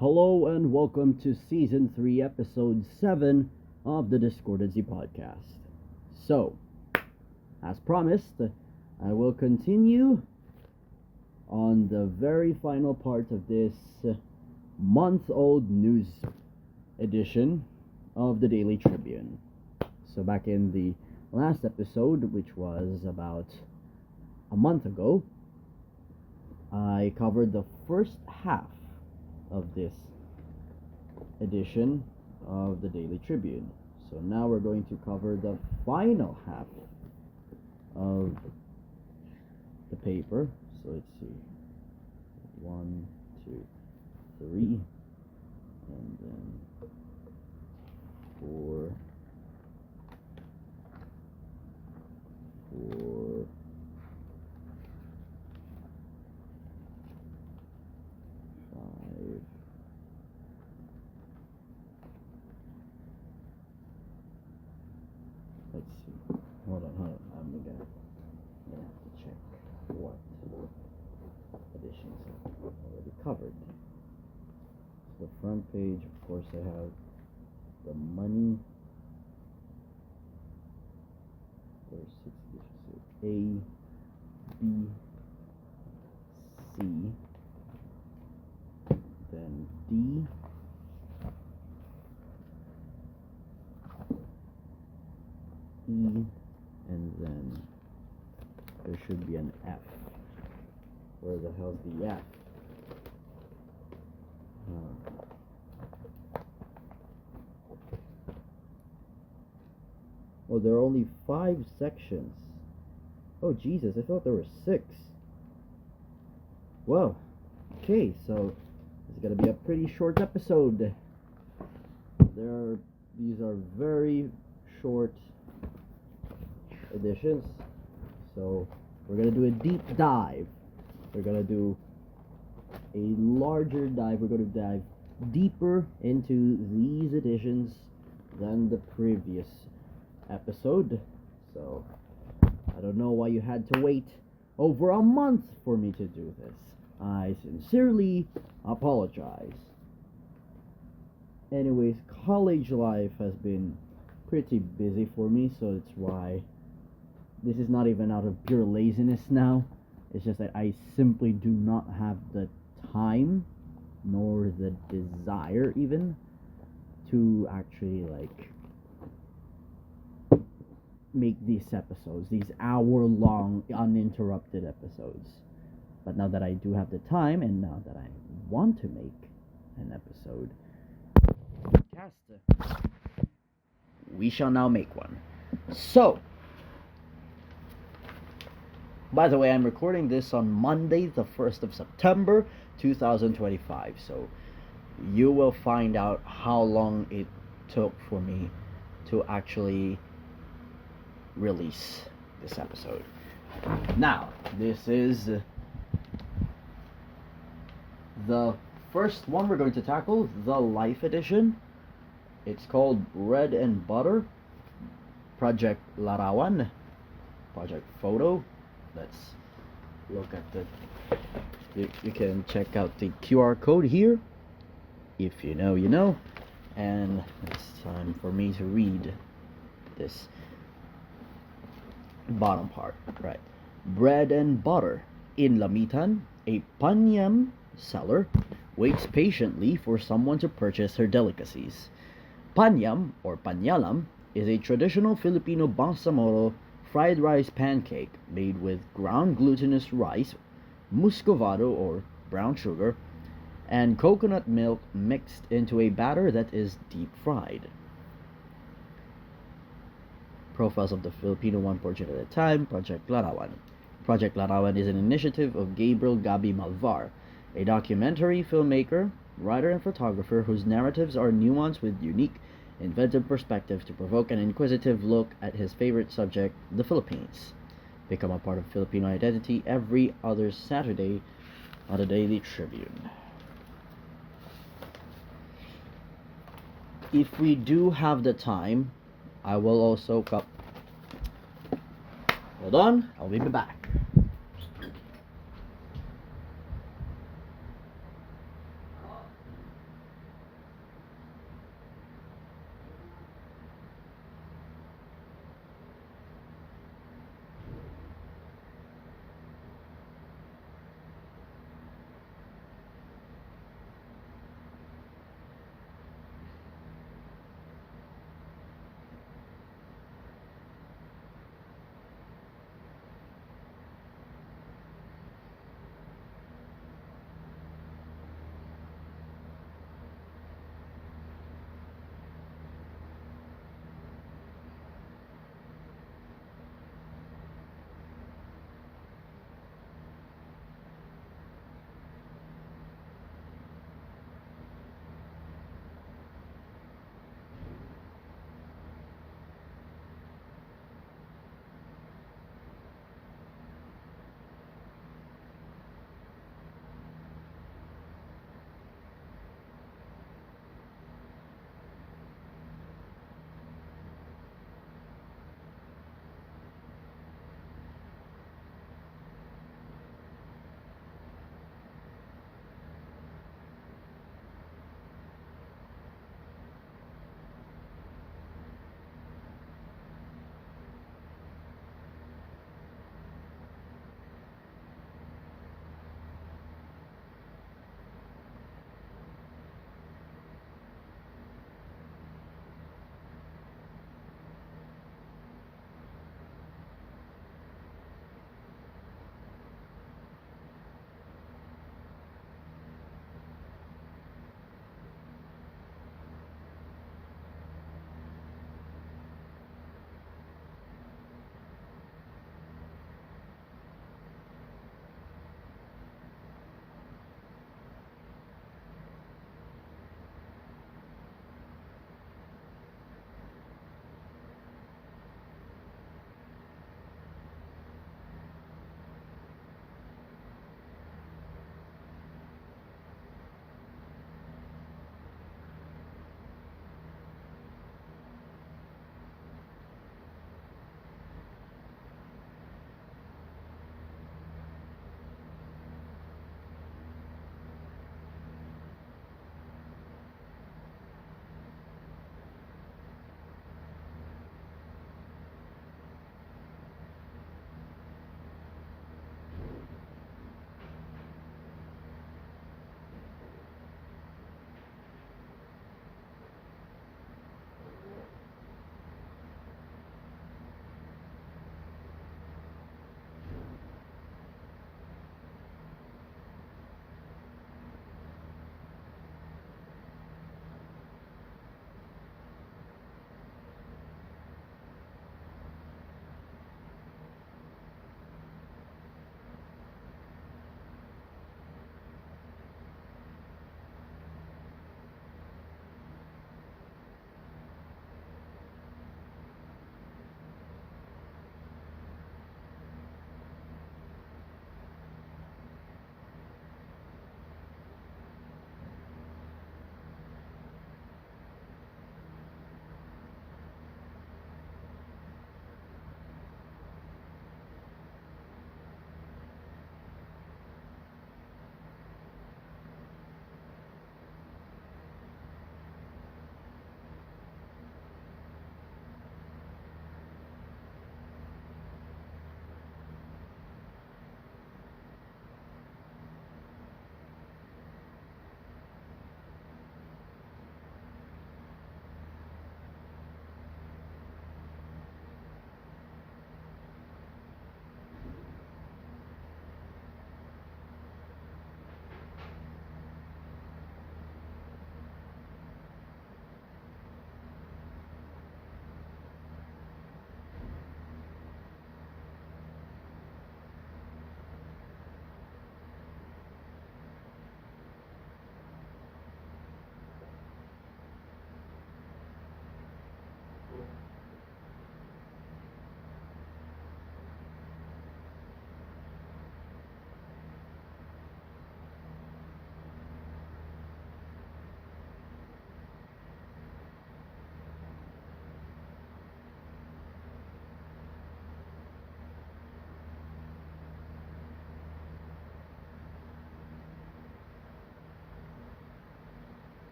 Hello and welcome to Season 3, Episode 7 of the Discordancy Podcast. So, as promised, I will continue on the very final part of this month-old news edition of the Daily Tribune. So back in the last episode, which was about a month ago, I covered the first half of this edition of the Daily Tribune. So now we're going to cover the final half of the paper. So let's see. 1, 2, 3, and then 4, 5. Let's see. Hold on. I'm gonna have to check what editions I've already covered. So the front page, of course, I have the money. There's 6 editions. A, B, C, then D, E, and then there should be an F. Where the hell's the F? Oh, there are only 5 sections. Oh, Jesus, I thought there were 6. Well, okay, so it's gonna be a pretty short episode. These are very short editions, so we're gonna do a deep dive. We're gonna do a larger dive. We're gonna dive deeper into these editions than the previous episode. So I don't know why you had to wait over a month for me to do this. I sincerely apologize. Anyways, college life has been pretty busy for me, so it's why this is not even out of pure laziness now. It's just that I simply do not have the time nor the desire even to actually make these episodes, these hour-long uninterrupted episodes. But now that I do have the time, and now that I want to make an episode podcast, we shall now make one. So, by the way, I'm recording this on Monday, the 1st of September, 2025. So you will find out how long it took for me to actually release this episode. Now, this is the first one we're going to tackle, the Life Edition. It's called Bread and Butter, Project Larawan, Project Photo. Let's look at you can check out the QR code here. If you know, you know. And it's time for me to read this bottom part. Right. Bread and butter. In Lamitan, a panyam seller waits patiently for someone to purchase her delicacies. Panyam, or panyalam, is a traditional Filipino bangsamoro fried rice pancake made with ground glutinous rice, muscovado or brown sugar, and coconut milk mixed into a batter that is deep fried. Profiles of the Filipino, one portrait at a time. Project Larawan. Project Larawan is an initiative of Gabriel Gabi Malvar, a documentary filmmaker, writer, and photographer whose narratives are nuanced with unique, inventive perspective to provoke an inquisitive look at his favorite subject, the Philippines. Become a part of Filipino identity every other Saturday on the Daily Tribune. If we do have the time, I will also hold on, I'll be back.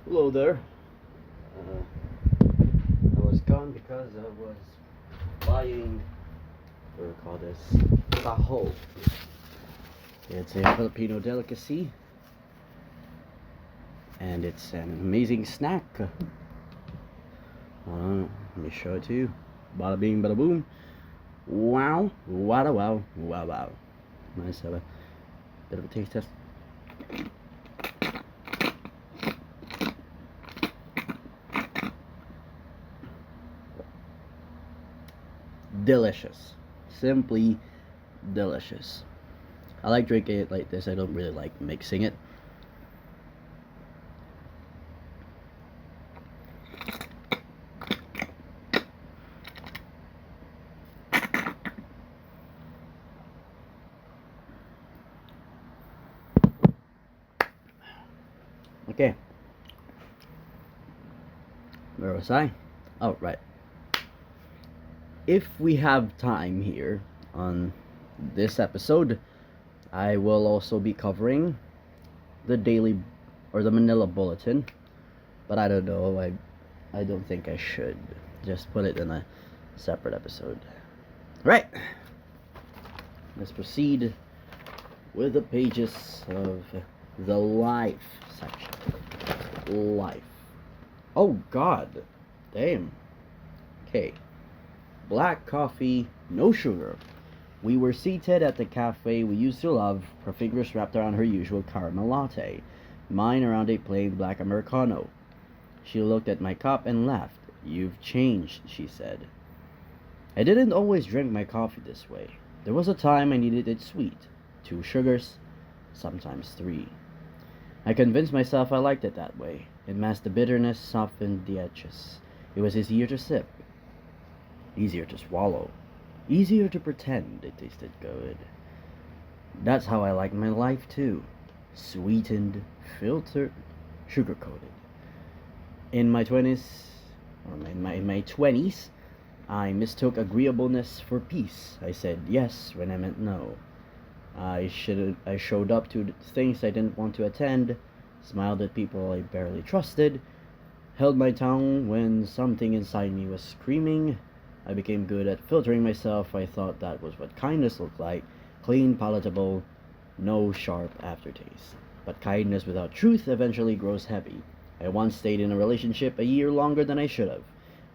Hello there. I was gone because I was buying, what do we call this? Taho. It's a Filipino delicacy, and it's an amazing snack. Let me show it to you. Bada bing, bada boom. Wow, wada wow, wow wow. Nice, have a bit of a taste test. Delicious. Simply delicious. I like drinking it like this. I don't really like mixing it. Okay. Where was I? Oh, right. If we have time here on this episode, I will also be covering the daily or the Manila Bulletin, but I don't know. I don't think I should just put it in a separate episode. Right. Let's proceed with the pages of the life section. Life. Oh God. Damn. Okay. Black coffee, no sugar. We were seated at the cafe we used to love, her fingers wrapped around her usual caramel latte, mine around a plain black Americano. She looked at my cup and laughed. "You've changed," she said. I didn't always drink my coffee this way. There was a time I needed it sweet. 2 sugars, sometimes 3. I convinced myself I liked it that way. It masked the bitterness, softened the edges. It was easier to sip, easier to swallow, easier to pretend it tasted good. That's how I like my life too. Sweetened, filtered, sugar-coated. In my 20s, in my 20s, I mistook agreeableness for peace. I said yes when I meant no. I showed up to things I didn't want to attend, smiled at people I barely trusted, held my tongue when something inside me was screaming. I became good at filtering myself. I thought that was what kindness looked like. Clean, palatable, no sharp aftertaste. But kindness without truth eventually grows heavy. I once stayed in a relationship a year longer than I should have.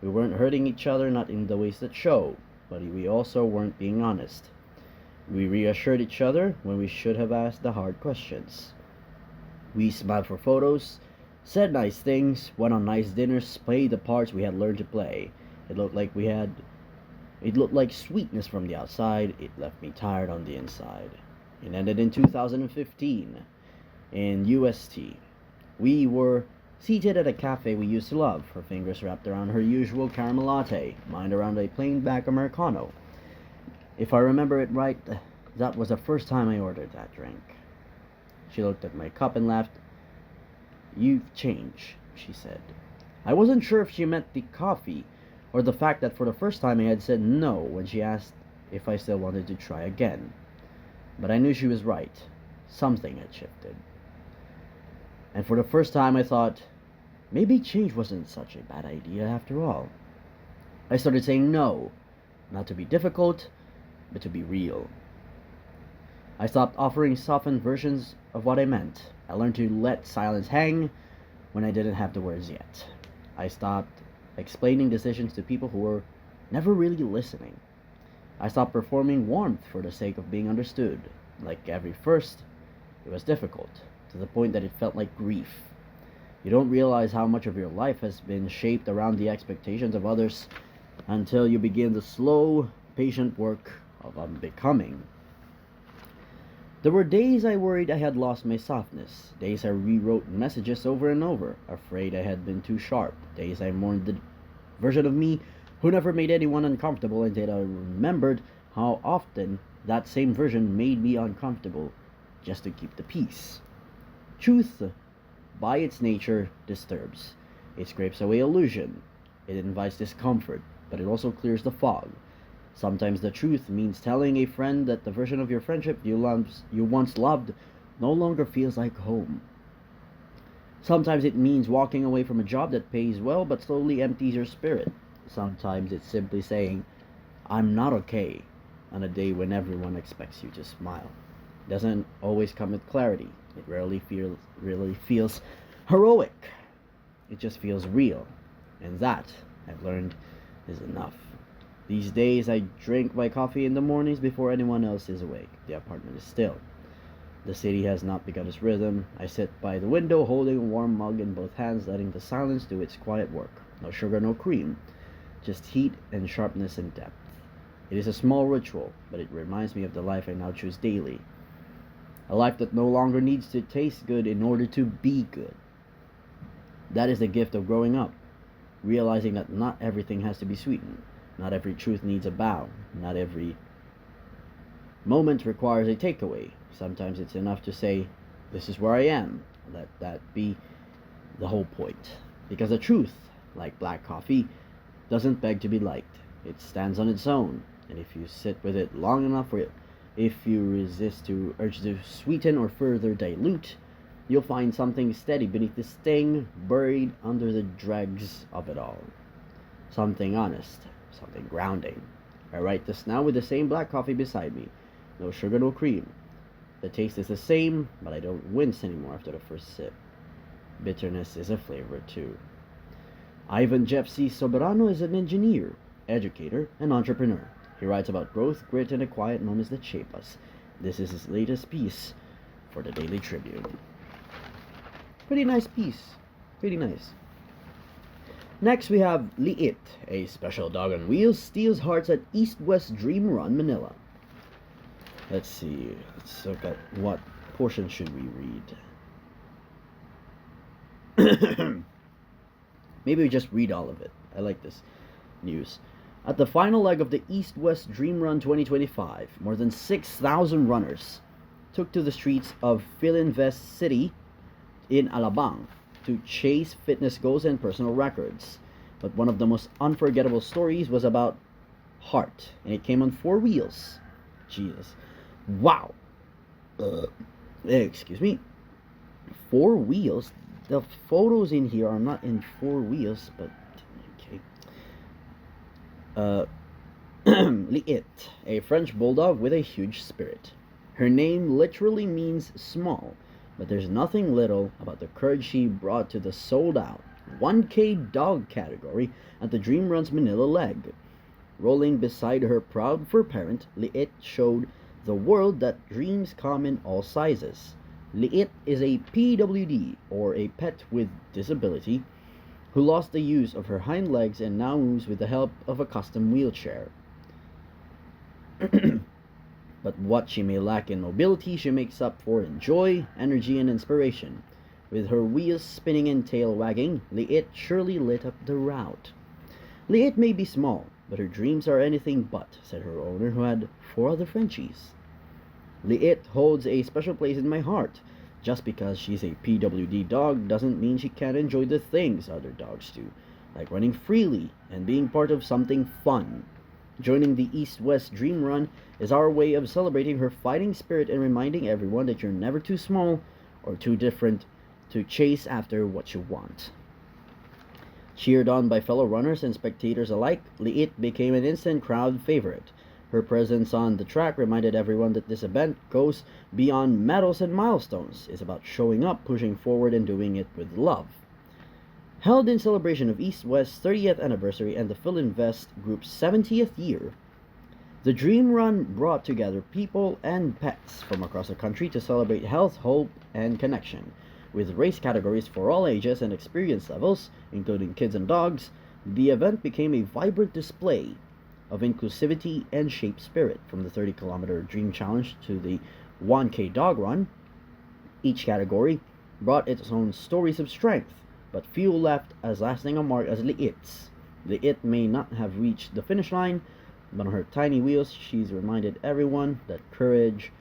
We weren't hurting each other, not in the ways that show, but we also weren't being honest. We reassured each other when we should have asked the hard questions. We smiled for photos, said nice things, went on nice dinners, played the parts we had learned to play. It looked like sweetness from the outside. It left me tired on the inside. It ended in 2015 in UST. We were seated at a cafe we used to love, her fingers wrapped around her usual caramel latte, mine around a plain black Americano. If I remember it right, that was the first time I ordered that drink. She looked at my cup and laughed. "You've changed," she said. I wasn't sure if she meant the coffee or the fact that for the first time I had said no when she asked if I still wanted to try again. But I knew she was right. Something had shifted. And for the first time I thought, maybe change wasn't such a bad idea after all. I started saying no, not to be difficult, but to be real. I stopped offering softened versions of what I meant. I learned to let silence hang when I didn't have the words yet. I stopped explaining decisions to people who were never really listening. I stopped performing warmth for the sake of being understood. Like every first, it was difficult, to the point that it felt like grief. You don't realize how much of your life has been shaped around the expectations of others until you begin the slow, patient work of unbecoming. There were days I worried I had lost my softness, days I rewrote messages over and over, afraid I had been too sharp, days I mourned the version of me who never made anyone uncomfortable until I remembered how often that same version made me uncomfortable just to keep the peace. Truth, by its nature, disturbs. It scrapes away illusion. It invites discomfort, but it also clears the fog. Sometimes the truth means telling a friend that the version of your friendship you once loved no longer feels like home. Sometimes it means walking away from a job that pays well but slowly empties your spirit. Sometimes it's simply saying, I'm not okay, on a day when everyone expects you to smile. It doesn't always come with clarity. It really feels heroic. It just feels real. And that, I've learned, is enough. These days, I drink my coffee in the mornings before anyone else is awake. The apartment is still. The city has not begun its rhythm. I sit by the window holding a warm mug in both hands, letting the silence do its quiet work. No sugar, no cream. Just heat and sharpness and depth. It is a small ritual, but it reminds me of the life I now choose daily. A life that no longer needs to taste good in order to be good. That is the gift of growing up. Realizing that not everything has to be sweetened. Not every truth needs a bow. Not every moment requires a takeaway. Sometimes it's enough to say, this is where I am. Let that be the whole point. Because the truth, like black coffee, doesn't beg to be liked. It stands on its own. And if you sit with it long enough, or if you resist to urge to sweeten or further dilute, you'll find something steady beneath the sting, buried under the dregs of it all. Something honest, something grounding. I write this now with the same black coffee beside me. No sugar, no cream. The taste is the same, but I don't wince anymore after the first sip. Bitterness is a flavor too. Ivan Jeff C. Soberano is an engineer, educator, and entrepreneur. He writes about growth, grit, and the quiet moments that shape us. This is his latest piece for the Daily Tribune. Pretty nice piece. Pretty nice. Next we have Liit, a special dog on wheels, steals hearts at East-West Dream Run, Manila. Let's see. Let's look at what portion should we read. Maybe we just read all of it. I like this news. At the final leg of the East-West Dream Run 2025, more than 6,000 runners took to the streets of Philinvest City in Alabang to chase fitness goals and personal records. But one of the most unforgettable stories was about heart, and it came on 4 wheels. Jesus. Wow. Excuse me. 4 wheels? The photos in here are not in 4 wheels, but okay. Liit, a French bulldog with a huge spirit. Her name literally means small, but there's nothing little about the courage she brought to the sold-out 1K dog category at the Dream Run's Manila leg. Rolling beside her proud fur parent, Liit showed the world that dreams come in all sizes. Liit is a PWD, or a pet with disability, who lost the use of her hind legs and now moves with the help of a custom wheelchair. But what she may lack in mobility, she makes up for in joy, energy, and inspiration. With her wheels spinning and tail wagging, Liit surely lit up the route. Liit may be small, but her dreams are anything but, said her owner, who had 4 other Frenchies. Liit holds a special place in my heart. Just because she's a PWD dog doesn't mean she can't enjoy the things other dogs do, like running freely and being part of something fun. Joining the East-West Dream Run is our way of celebrating her fighting spirit and reminding everyone that you're never too small or too different to chase after what you want. Cheered on by fellow runners and spectators alike, Liit became an instant crowd favorite. Her presence on the track reminded everyone that this event goes beyond medals and milestones. It's about showing up, pushing forward, and doing it with love. Held in celebration of East-West's 30th anniversary and the Philinvest Group's 70th year, the Dream Run brought together people and pets from across the country to celebrate health, hope, and connection. With race categories for all ages and experience levels, including kids and dogs, the event became a vibrant display of inclusivity and shape spirit. From the 30-kilometer Dream Challenge to the 1K Dog Run, each category brought its own stories of strength, but few left as lasting a mark as Liit's. Liit may not have reached the finish line, but on her tiny wheels, she's reminded everyone that courage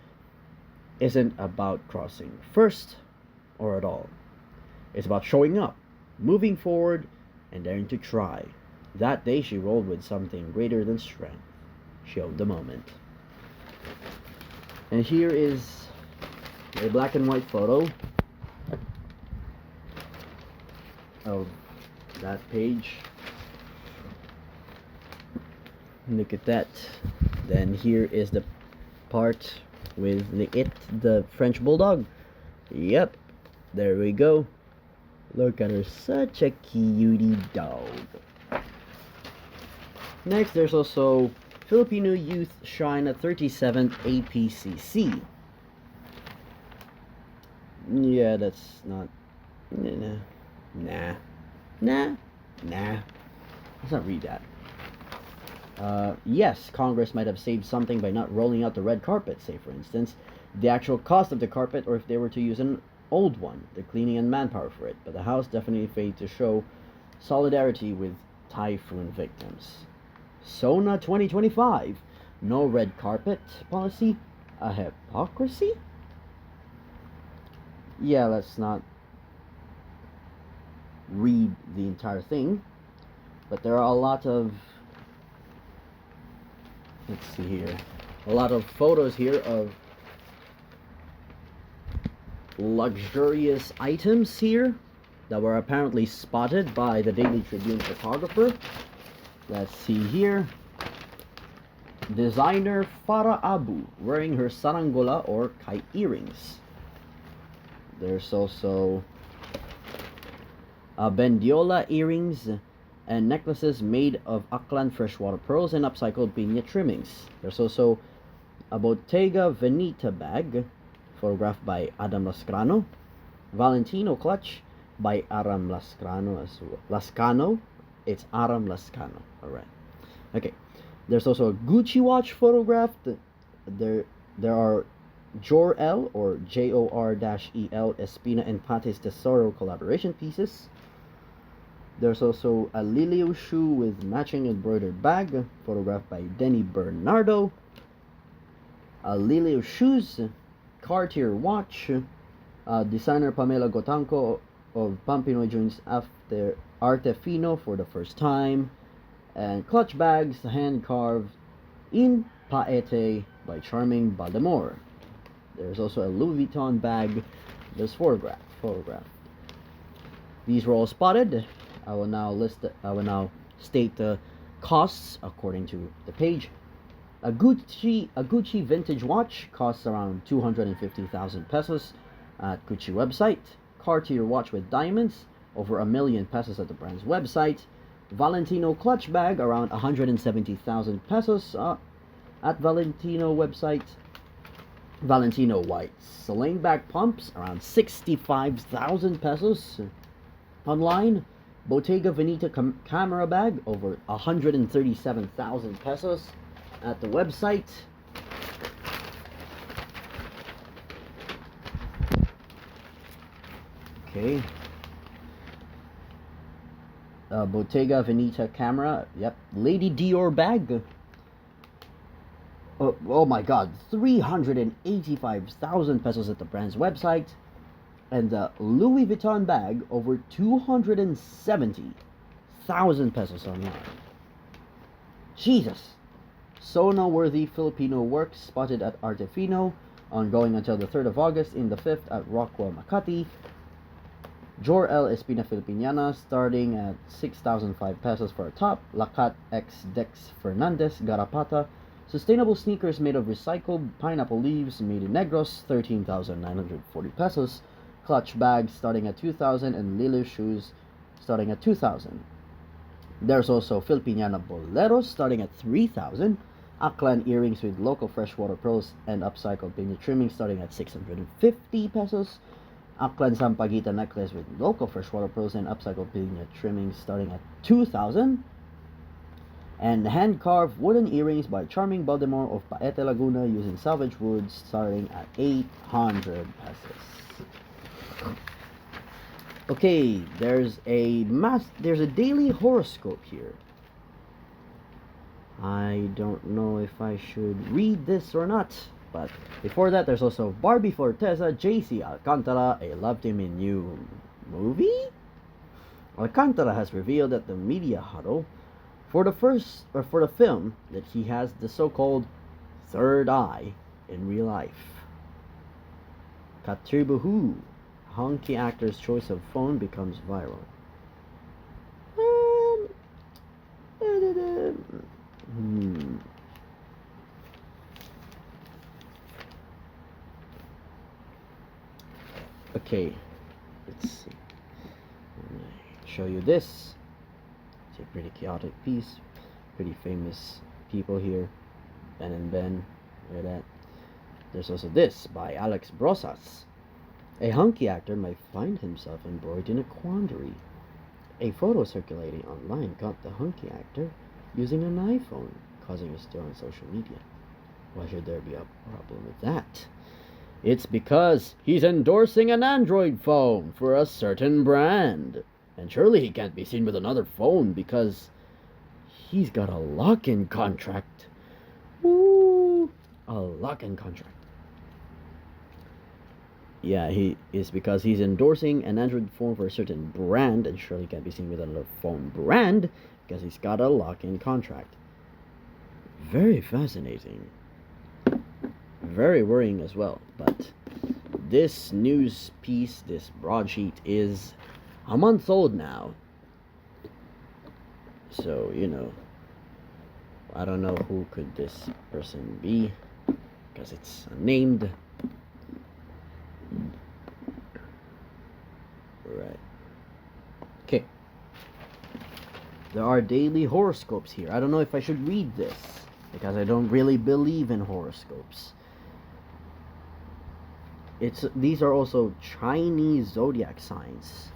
isn't about crossing first or at all. It's about showing up, moving forward, and daring to try. That day she rolled with something greater than strength. She owned the moment. And here is a black and white photo of that page. Look at that. Then here is the part with the French Bulldog. Yep, there we go. Look at her, such a cutie dog. Next, there's also Filipino Youth Shine at 37th APCC. Yeah, that's not... Nah. Let's not read that. Yes, Congress might have saved something by not rolling out the red carpet, say for instance, the actual cost of the carpet, or if they were to use an old one, the cleaning and manpower for it. But the House definitely failed to show solidarity with typhoon victims. SONA 2025, no red carpet policy, a hypocrisy? Yeah, let's not read the entire thing, but there are a lot of, let's see here, a lot of photos here of luxurious items here that were apparently spotted by the Daily Tribune photographer. Let's see here. Designer Farah Abu wearing her saranggola or kite earrings. There's also Bendiola earrings and necklaces made of Aklan freshwater pearls and upcycled piña trimmings. There's also a Bottega Veneta bag, photographed by Adam Lascano. Valentino clutch by Aram Lascano as well. Lascano? It's Aram Lascano. Alright. Okay. There's also a Gucci watch photographed. There are Jor-El or Jor-El Espina and Pates Tesoro collaboration pieces. There's also a Lilio shoe with matching embroidered bag, photographed by Denny Bernardo. A Lilio shoes, Cartier watch, designer Pamela Gotanco of Pampinoy joins after Artefino for the first time, and clutch bags hand carved in Paete by Charming Baldemore. There's also a Louis Vuitton bag that's photographed. These were all spotted. I will now state the costs according to the page. A Gucci vintage watch costs around 250,000 pesos at Gucci website. Cartier watch with diamonds, over 1 million pesos at the brand's website. Valentino clutch bag, around 170,000 pesos at Valentino website. Valentino white sling bag pumps, around 65,000 pesos online. Bottega Veneta camera bag, over 137,000 pesos at the website. Okay. Bottega Veneta camera, yep. Lady Dior bag. Oh my god, 385,000 pesos at the brand's website. And the Louis Vuitton bag, over 270,000 pesos online. Jesus! SONA-worthy Filipino work spotted at Artefino, ongoing until the 3rd of August in the 5th at Rockwell, Makati. Jor-El Espina Filipiniana, starting at 6,005 pesos for a top. Lacat X Dex Fernandez Garapata, sustainable sneakers made of recycled pineapple leaves made in Negros, 13,940 pesos. Clutch bags starting at 2,000 and Lilio shoes starting at 2,000. There's also Filipiniana Boleros starting at 3,000. Aklan earrings with local freshwater pearls and upcycled piña trimming starting at 650 pesos. Aklan Sampaguita necklace with local freshwater pearls and upcycled piña trimming starting at 2,000. And hand-carved wooden earrings by Charming Baldemore of Paete, Laguna using salvage wood starting at 800 pesos. Okay, there's a daily horoscope here. I don't know if I should read this or not, but before that, there's also Barbie Forteza, JC Alcantara, a Love Team in You movie? Alcantara has revealed at the media huddle for the film that he has the so-called third eye in real life. Katribuhu, hunky actor's choice of phone becomes viral. Okay, let's see. I'm gonna show you this. It's a pretty chaotic piece. Pretty famous people here. Ben and Ben. Look at that. There's also this by Alex Brosas. A hunky actor might find himself embroiled in a quandary. A photo circulating online got the hunky actor using an iPhone, causing a stir on social media. Why should there be a problem with that? It's because he's endorsing an Android phone for a certain brand. And surely he can't be seen with another phone because he's got a lock-in contract. Ooh, a lock-in contract. Yeah, he is because he's endorsing an Android phone for a certain brand, and surely can't be seen with another phone brand because he's got a lock-in contract. Very fascinating. Very worrying as well. But this news piece, this broadsheet, is a month old now. So, you know, I don't know who could this person be because it's unnamed. Right. Okay. There are daily horoscopes here. I don't know if I should read this because I don't really believe in horoscopes. These are also Chinese zodiac signs.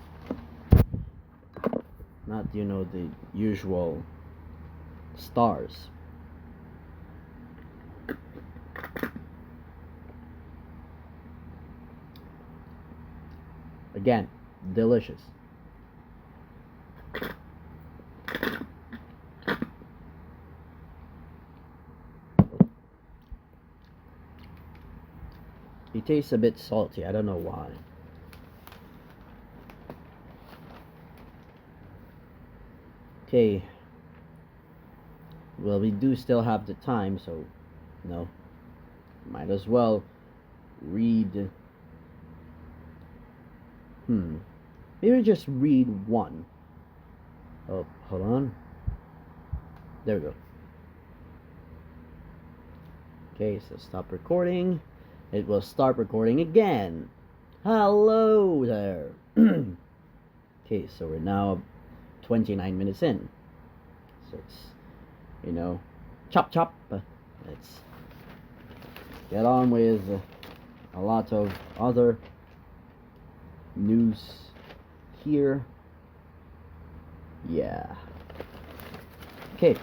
Not, you know, the usual stars. Again, delicious. It tastes a bit salty. I don't know why. Okay. Well, we do still have the time, so might as well read. Maybe just read one. Oh, hold on. There we go. Okay, so stop recording. It will start recording again. Hello there. Okay, so we're now 29 minutes in. So it's, chop chop. Let's get on with a lot of other news here. Yeah. Okay.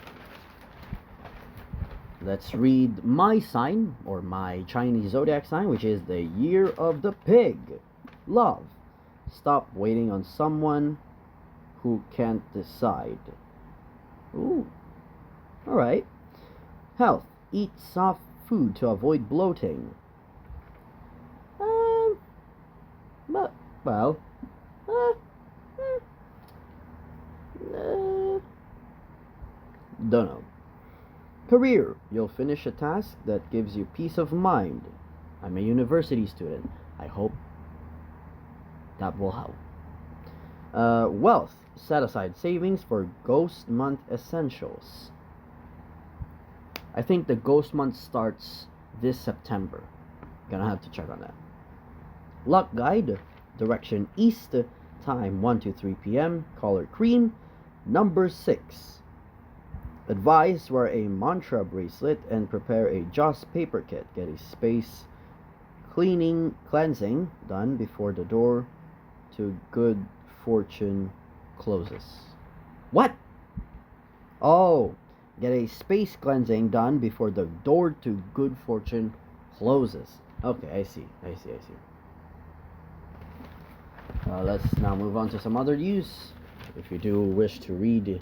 Let's read my sign, or my Chinese zodiac sign, which is the year of the pig. Love. Stop waiting on someone who can't decide. Ooh. Alright. Health. Eat soft food to avoid bloating. Well, don't know. Career. You'll finish a task that gives you peace of mind. I'm a university student. I hope that will help. Wealth. Set aside savings for Ghost Month essentials. I think the Ghost Month starts this September. Gonna have to check on that. Luck guide. Direction east. Time 1 to 3 p.m. Color cream. Number 6. Advise wear a mantra bracelet and prepare a Joss paper kit. Get a space cleansing done before the door to good fortune closes. What? Oh, get a space cleansing done before the door to good fortune closes. Okay, I see. Let's now move on to some other news. If you do wish to read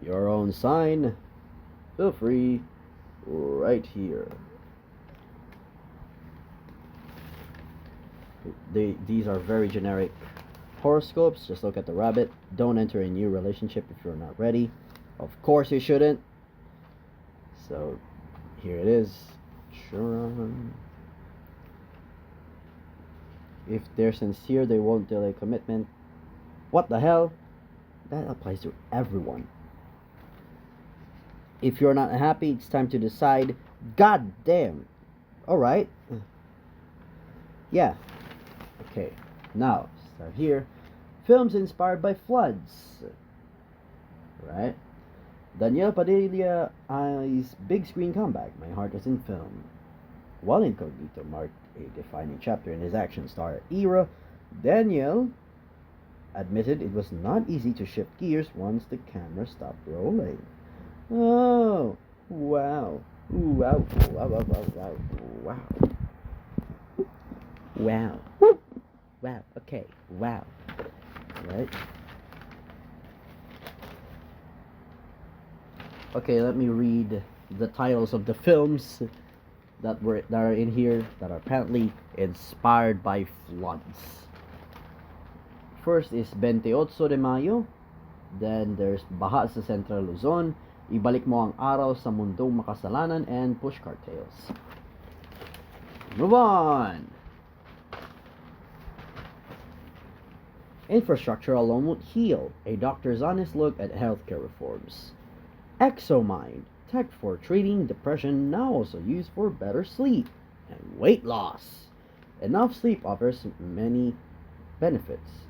your own sign, feel free right here. These are very generic horoscopes. Just look at the rabbit. Don't enter a new relationship if you're not ready. Of course you shouldn't. So here it is. Sure. If they're sincere, they won't delay commitment. What the hell? That applies to everyone. If you're not happy, it's time to decide. God damn. Alright. Yeah. Okay. Now, start here. Films inspired by floods. Right? Daniel Padilla's big screen comeback, My Heart Is in Film. While Incognito marked a defining chapter in his action star era, Daniel admitted it was not easy to shift gears once the camera stopped rolling. Oh, wow. Wow, wow, wow, wow, wow, wow. Wow. Wow, okay, wow. Right? Okay, let me read the titles of the films that are in here that are apparently inspired by floods. First is 28 de Mayo. Then there's Baha sa Central Luzon, Ibalik Mo Ang Araw sa Mundong Makasalanan, and Pushcart Tales. Move on! Infrastructure Alone Won't Heal, a doctor's honest look at healthcare reforms. Exomind, tech for treating depression now also used for better sleep. And weight loss. Enough sleep offers many benefits,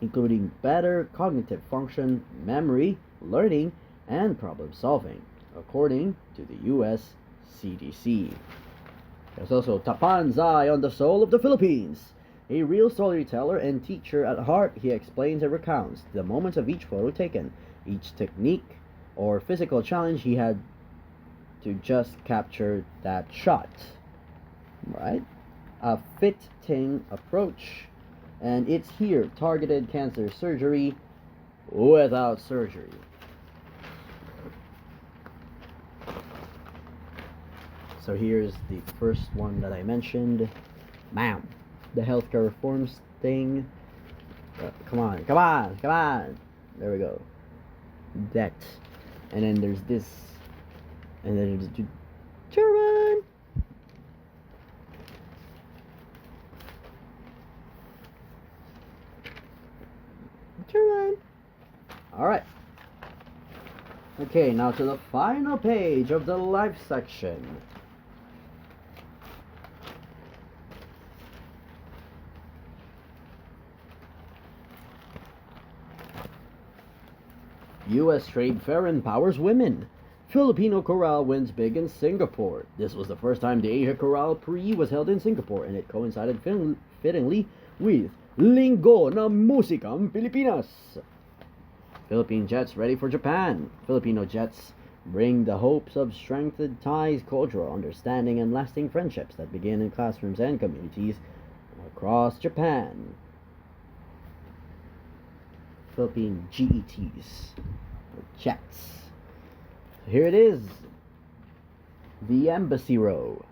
including better cognitive function, memory, learning, and problem solving, according to the US CDC. There's also Tapanzai on the Soul of the Philippines. A real storyteller and teacher at heart, he explains and recounts the moments of each photo taken, each technique or physical challenge he had to just capture that shot. Right? A fitting approach. And it's here, targeted cancer surgery without surgery. So here's the first one that I mentioned. Bam! The healthcare reforms thing. Come on. There we go. That. And then there's this. And then there's Turbine. Alright. Okay, now to the final page of the live section. U.S. trade fair empowers women. Filipino Chorale wins big in Singapore. This was the first time the Asia Chorale Prix was held in Singapore, and it coincided fittingly with Linggo ng Musikang Pilipinas. Philippine Jets ready for Japan. Filipino Jets bring the hopes of strengthened ties, cultural understanding, and lasting friendships that begin in classrooms and communities across Japan. Philippine GETs, or Jets. Here it is, the Embassy Row.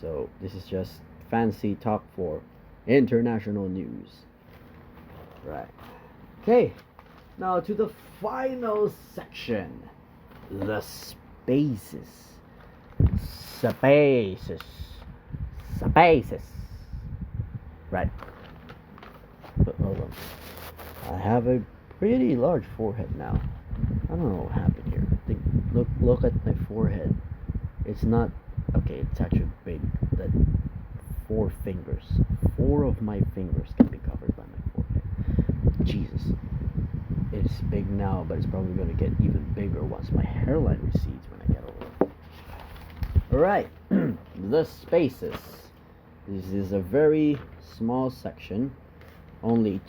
So this is just fancy top 4 international news. Right. Okay. Now to the final section, the spaces. Right. But hold on. I have a pretty large forehead now. I don't know what happened here. Look at my forehead. It's not okay. It's actually big. That 4 fingers. 4 of my fingers can be covered by my forehead. Jesus. It's big now, but it's probably going to get even bigger once my hairline recedes when I get older. Alright, the spaces. This is a very small section. Only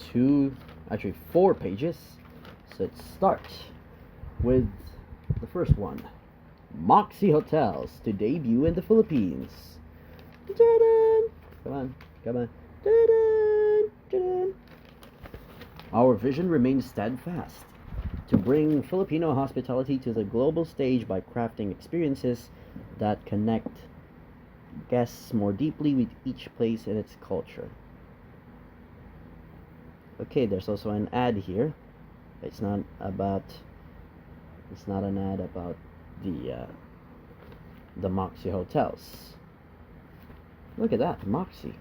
4 pages. So let's start with the first one. Moxie Hotels to debut in the Philippines. Ta-da! Come on. Ta-da! Ta-da! Our vision remains steadfast, to bring Filipino hospitality to the global stage by crafting experiences that connect guests more deeply with each place and its culture. Okay, there's also an ad here. It's not an ad about the Moxie Hotels. Look at that, Moxie.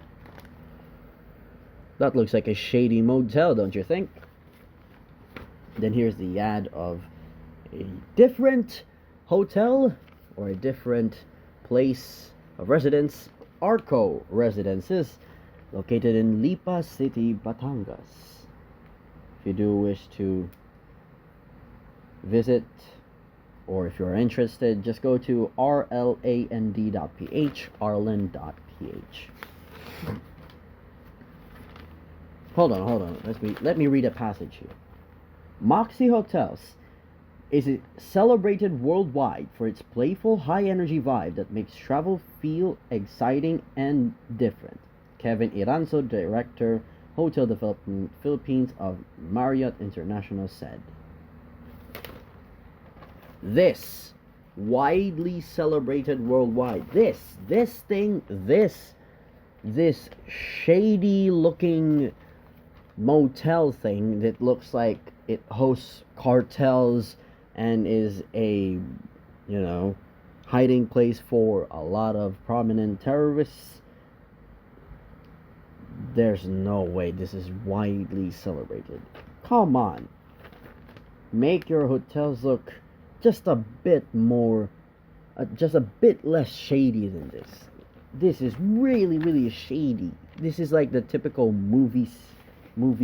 That looks like a shady motel, don't you think? Then here's the ad of a different hotel or a different place of residence Arco Residences, located in Lipa City, Batangas. If you do wish to visit, or if you're interested, just go to rland.ph, arland.ph. Hold on. Let me read a passage here. Moxie Hotels is celebrated worldwide for its playful, high-energy vibe that makes travel feel exciting and different. Kevin Iranzo, Director, Hotel Development Philippines of Marriott International, said. This widely celebrated worldwide. This shady-looking motel thing that looks like it hosts cartels and is a, hiding place for a lot of prominent terrorists. There's no way this is widely celebrated. Come on. Make your hotels look just a bit more, just a bit less shady than this. This is really, really shady. This is like the typical movie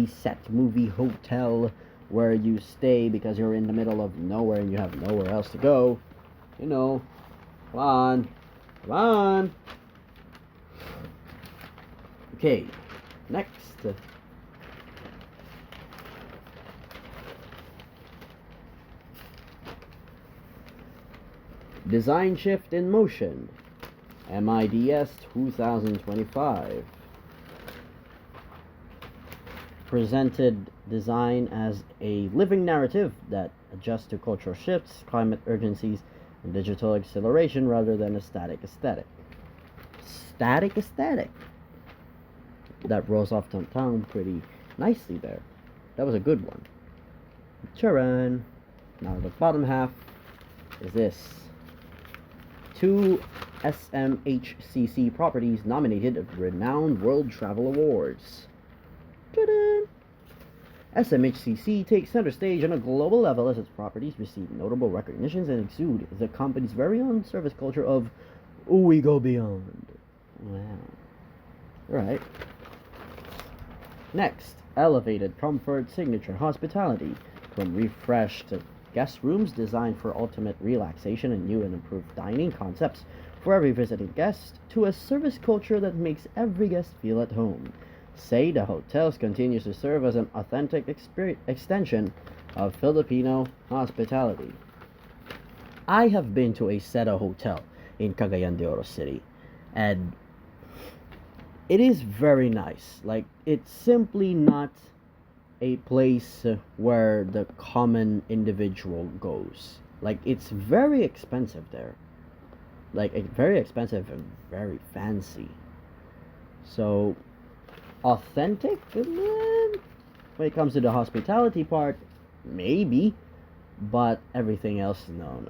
set, movie hotel where you stay because you're in the middle of nowhere and you have nowhere else to go. Come on. Okay, next. Design shift in motion. MIDS 2025. Presented design as a living narrative that adjusts to cultural shifts, climate urgencies, and digital acceleration rather than a static aesthetic. Static aesthetic. That rolls off the tongue pretty nicely there. That was a good one. Charan. Now the bottom half is this. 2 SMHCC properties nominated at renowned World Travel Awards. Ta-da! SMHCC takes center stage on a global level as its properties receive notable recognitions and exude the company's very own service culture of "we go beyond." Wow. Alright. Next, elevated comfort signature hospitality. From refreshed guest rooms designed for ultimate relaxation and new and improved dining concepts for every visiting guest, to a service culture that makes every guest feel at home. Seda Hotels continues to serve as an authentic extension of Filipino hospitality. I have been to a Seda Hotel in Cagayan de Oro City, and it is very nice. Like, it's simply not a place where the common individual goes. Like, it's very expensive there. Like, very expensive and very fancy. So, authentic? When it comes to the hospitality part, maybe. But everything else, no.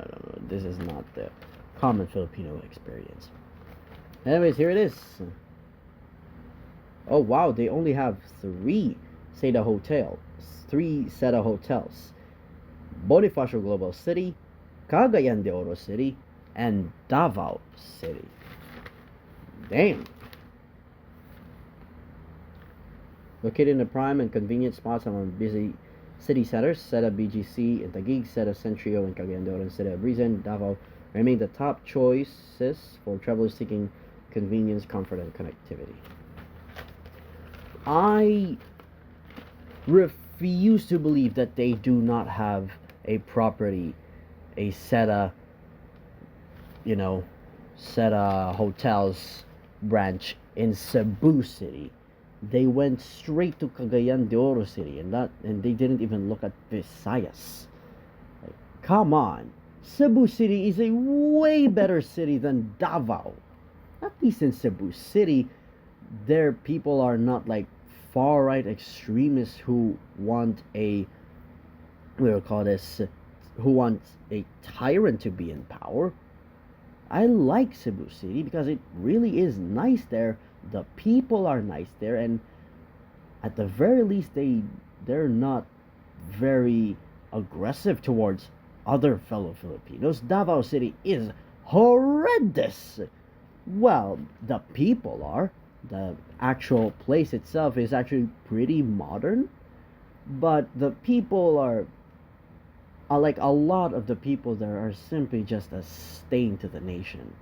This is not the common Filipino experience. Anyways, here it is. Oh wow, they only have 3 Seda Hotels. Bonifacio Global City, Cagayan de Oro City, and Davao City. Damn. Located in the prime and convenient spots among busy city centers, Seda BGC in Taguig, Seda Centrio in Cagayan de Oro, and Seda Brisa in Davao remain the top choices for travelers seeking convenience, comfort, and connectivity. I refuse to believe that they do not have a property, a Seda Hotels branch in Cebu City. They went straight to Cagayan de Oro City and they didn't even look at Visayas. Like, come on. Cebu City is a way better city than Davao. At least in Cebu City, their people are not like far-right extremists who want who want a tyrant to be in power. I like Cebu City because it really is nice there. The people are nice there, and at the very least they're not very aggressive towards other fellow Filipinos. Davao City is horrendous. Well, the people are. The actual place itself is actually pretty modern, but the people are like a lot of the people there are simply just a stain to the nation.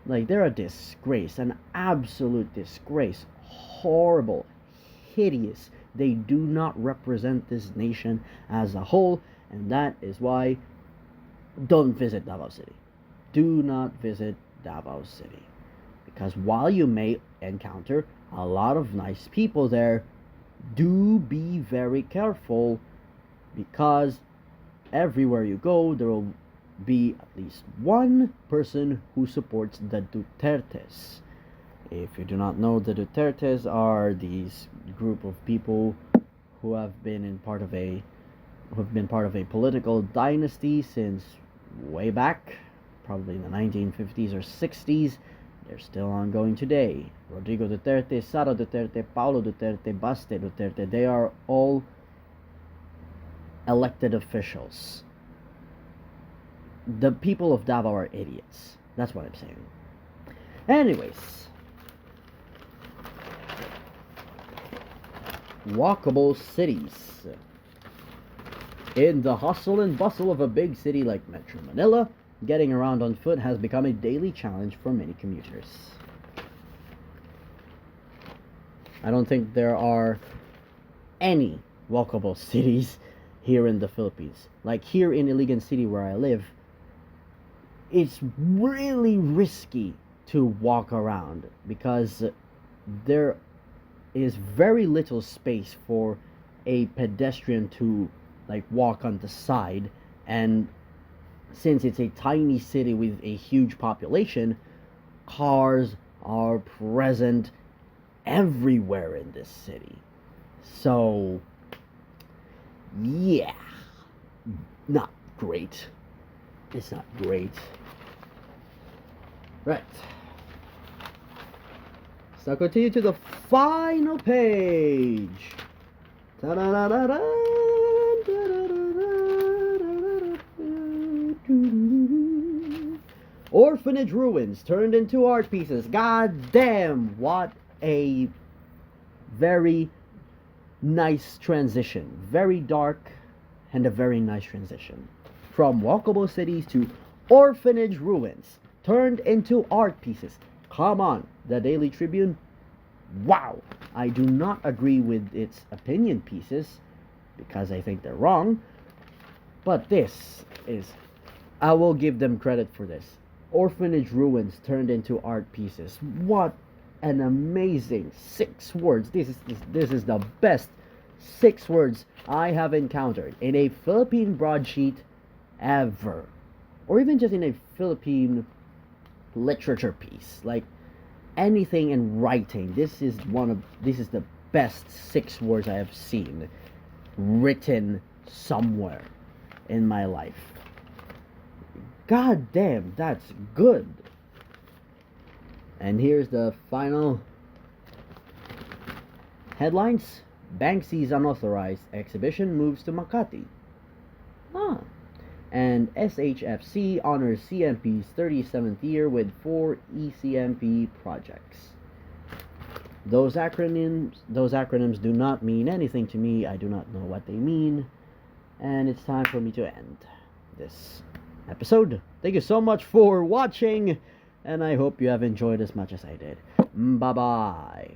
Like they're a disgrace, an absolute disgrace. Horrible, hideous. They do not represent this nation as a whole, and that is why don't visit Davao City. Do not visit Davao City. Because while you may encounter a lot of nice people there, do be very careful because everywhere you go, there will be at least one person who supports the Dutertes. If you do not know, the Dutertes are these group of people who have been part of a political dynasty since way back, probably in the 1950s or 60s. They're still ongoing today. Rodrigo Duterte, Sara Duterte, Paulo Duterte, Baste Duterte, they are all elected officials. The people of Davao are idiots. That's what I'm saying. Anyways, walkable cities. In the hustle and bustle of a big city like Metro Manila, getting around on foot has become a daily challenge for many commuters. I don't think there are any walkable cities here in the Philippines. Like here in Iligan City where I live, it's really risky to walk around because there is very little space for a pedestrian to like walk on the side, and since it's a tiny city with a huge population, cars are present everywhere in this city. So yeah, not great. It's not great. Right. So continue to the final page. Orphanage ruins turned into art pieces. God damn, what a very nice transition. Very dark and a very nice transition. From walkable cities to orphanage ruins turned into art pieces. Come on, the Daily Tribune. Wow. I do not agree with its opinion pieces because I think they're wrong. But this is, I will give them credit for this. Orphanage ruins turned into art pieces. What an amazing 6 words. This is the best 6 words I have encountered in a Philippine broadsheet ever, or even just in a Philippine literature piece. Like anything in writing, this is the best 6 words I have seen written somewhere in my life. God damn, that's good. And here's the final headlines. Banksy's unauthorized exhibition moves to Makati. And SHFC honors CMP's 37th year with 4 ECMP projects. Those acronyms do not mean anything to me. I do not know what they mean. And it's time for me to end this episode. Thank you so much for watching, and I hope you have enjoyed as much as I did. Bye-bye.